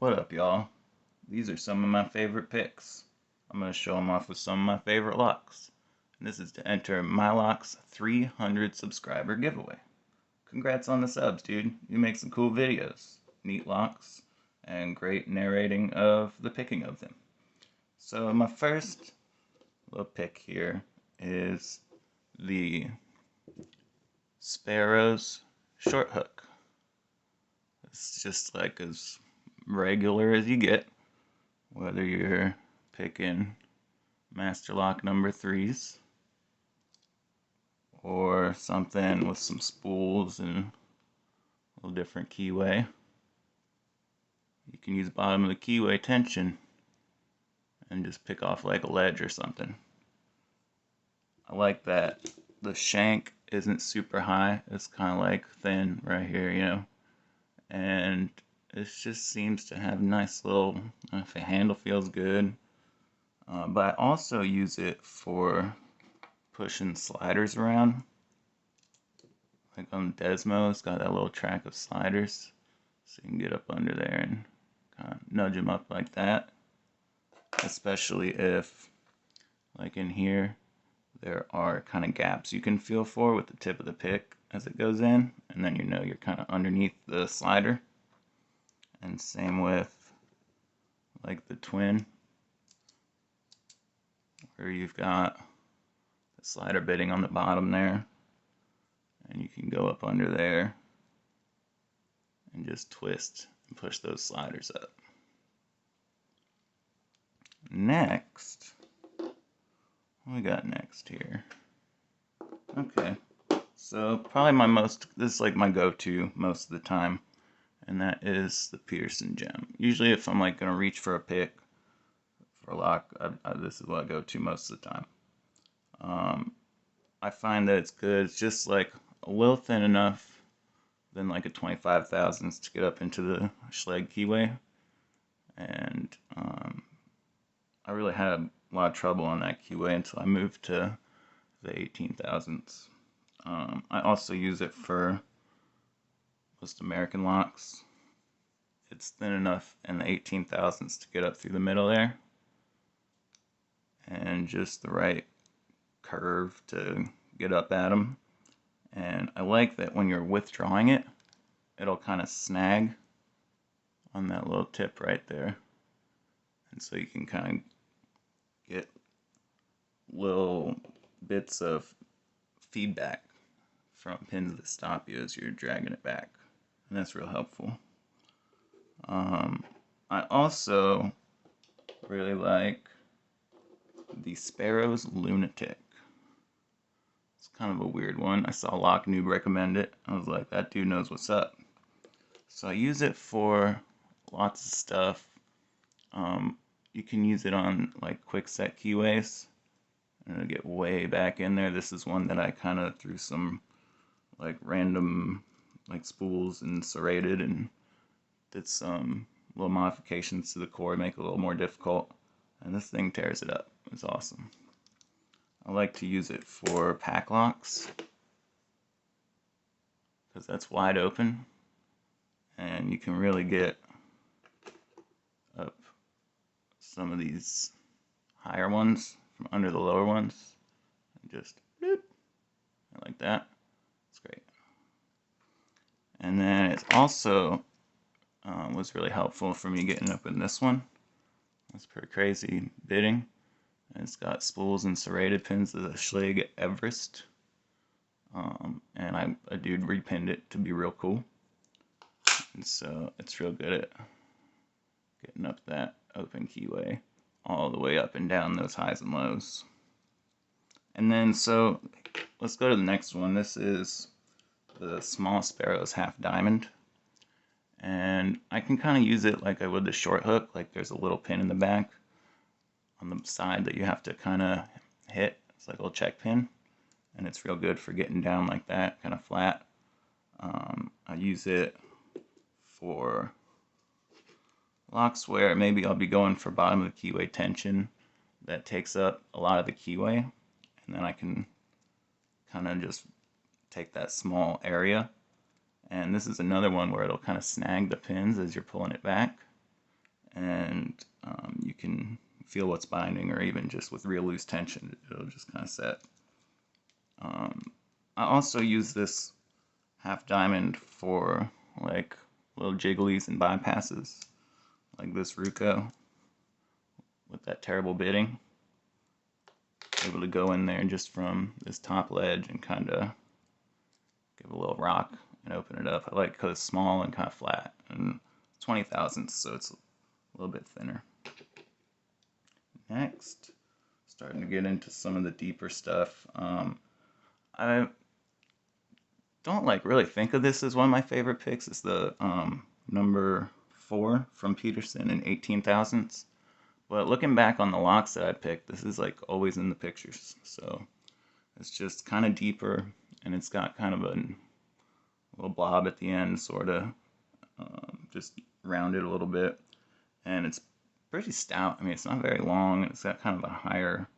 What up, y'all? These are some of my favorite picks. I'm going to show them off with some of my favorite locks. And this is to enter my lock's 300 subscriber giveaway. Congrats on the subs, dude. You make some cool videos, neat locks, and great narrating of the picking of them. So my first little pick here is the Sparrow's short hook. It's just like as regular as you get, whether you're picking master lock number 3s or something with some spools and a little different keyway. You can use bottom of the keyway tension and just pick off like a ledge or something. I like that the shank isn't super high. It's kind of like thin right here, and it just seems to have nice little, if the handle feels good. But I also use it for pushing sliders around. Like on Desmo, it's got that little track of sliders. So you can get up under there and kind of nudge them up like that. Especially if, like in here, there are kind of gaps you can feel for with the tip of the pick as it goes in. And then you're kind of underneath the slider. And same with like the twin, where you've got the slider bitting on the bottom there, and you can go up under there and just twist and push those sliders up. Next, what we got next here? Okay, so probably this is like my go-to most of the time, and that is the Peterson gem. Usually if I'm like gonna reach for a pick, for a lock, this is what I go to most of the time. I find that it's good. It's just like a little thin enough than like a 25 thousandths to get up into the Schlage keyway. And I really had a lot of trouble on that keyway until I moved to the 18 thousandths. I also use it for most American locks. It's thin enough in the 18 thousandths to get up through the middle there, and just the right curve to get up at them. And I like that when you're withdrawing it, it'll kind of snag on that little tip right there. And so you can kind of get little bits of feedback from pins that stop you as you're dragging it back. And that's real helpful. I also really like the Sparrow's Lunatic. It's kind of a weird one. I saw Lock Noob recommend it. I was like, that dude knows what's up. So I use it for lots of stuff. You can use it on like quick set keyways, and it'll get way back in there. This is one that I kind of threw some like random like spools and serrated and did some little modifications to the core to make it a little more difficult. And this thing tears it up. It's awesome. I like to use it for pack locks because that's wide open and you can really get up some of these higher ones from under the lower ones. And just bloop, like that. It's great. And then it's also was really helpful for me getting up in this one. It's pretty crazy bitting. And it's got spools and serrated pins of the Schlage Everest. And a dude repinned it to be real cool. And so it's real good at getting up that open keyway all the way up and down those highs and lows. And then so let's go to the next one. This is the Small Sparrow's Half Diamond. And I can kind of use it like I would the short hook, like there's a little pin in the back on the side that you have to kind of hit. It's like a little check pin, and it's real good for getting down like that, kind of flat. I use it for locks where maybe I'll be going for bottom of the keyway tension that takes up a lot of the keyway, and then I can kind of just take that small area. And this is another one where it'll kind of snag the pins as you're pulling it back. and you can feel what's binding, or even just with real loose tension, it'll just kind of set. I also use this half diamond for like little jigglies and bypasses, like this Ruko with that terrible bitting. Able to go in there just from this top ledge and kind of give a little rock and open it up. I like because it's small and kind of flat, and 20 thousandths, so it's a little bit thinner. Next, starting to get into some of the deeper stuff. I don't like really think of this as one of my favorite picks. It's the number 4 from Peterson in 18 thousandths. But looking back on the locks that I picked, this is like always in the pictures. So it's just kind of deeper, and it's got kind of a little blob at the end, sort of just rounded a little bit. And it's pretty stout. I mean, it's not very long, and it's got kind of a higher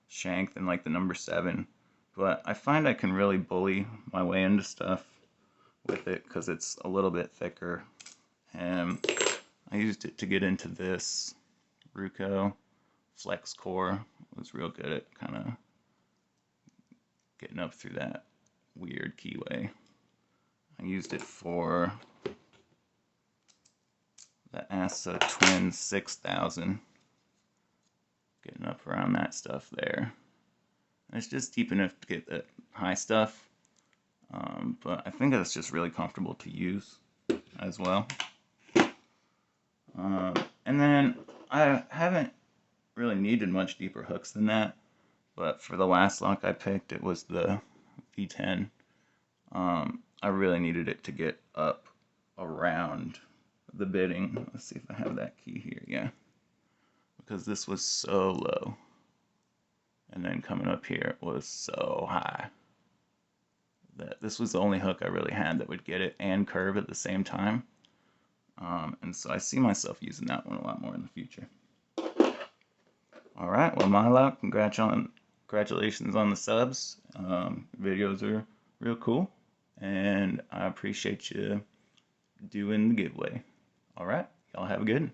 shank than like the number 7. But I find I can really bully my way into stuff with it because it's a little bit thicker. And I used it to get into this Ruko Flex Core. It was real good at kind of getting up through that weird keyway. I used it for the Asa Twin 6000, getting up around that stuff there. And it's just deep enough to get the high stuff, but I think that's just really comfortable to use as well. And then I haven't really needed much deeper hooks than that, but for the last lock I picked, it was the V10. I really needed it to get up around the bitting. Let's see if I have that key here. Yeah, because this was so low, and then coming up here it was so high that this was the only hook I really had that would get it and curve at the same time. And so I see myself using that one a lot more in the future. All right, well, Milo, congratulations on the subs. Videos are real cool, and I appreciate you doing the giveaway. All right, y'all have a good one.